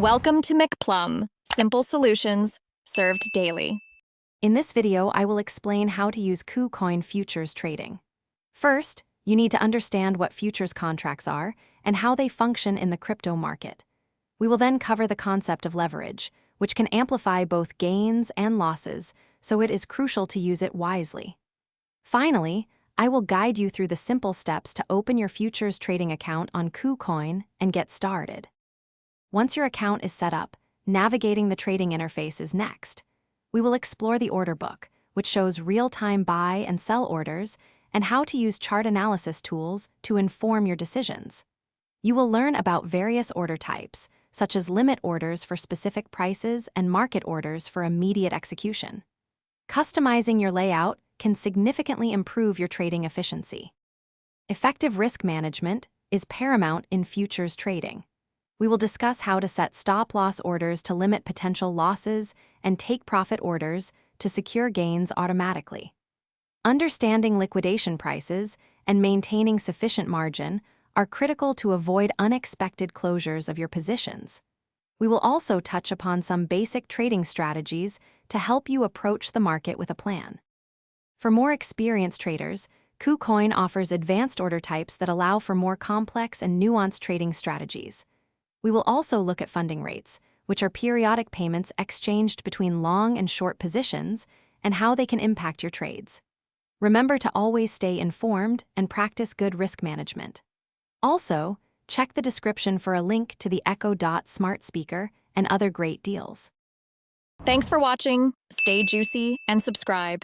Welcome to McPlum, simple solutions served daily. In this video, I will explain how to use KuCoin futures trading. First, you need to understand what futures contracts are and how they function in the crypto market. We will then cover the concept of leverage, which can amplify both gains and losses, so it is crucial to use it wisely. Finally, I will guide you through the simple steps to open your futures trading account on KuCoin and get started. Once your account is set up, navigating the trading interface is next. We will explore the order book, which shows real-time buy and sell orders, and how to use chart analysis tools to inform your decisions. You will learn about various order types, such as limit orders for specific prices and market orders for immediate execution. Customizing your layout can significantly improve your trading efficiency. Effective risk management is paramount in futures trading. We will discuss how to set stop-loss orders to limit potential losses and take-profit orders to secure gains automatically. Understanding liquidation prices and maintaining sufficient margin are critical to avoid unexpected closures of your positions. We will also touch upon some basic trading strategies to help you approach the market with a plan. For more experienced traders, KuCoin offers advanced order types that allow for more complex and nuanced trading strategies. We will also look at funding rates, which are periodic payments exchanged between long and short positions, and how they can impact your trades. Remember to always stay informed and practice good risk management. Also, check the description for a link to the Echo Dot smart speaker and other great deals. Thanks for watching. Stay juicy and subscribe.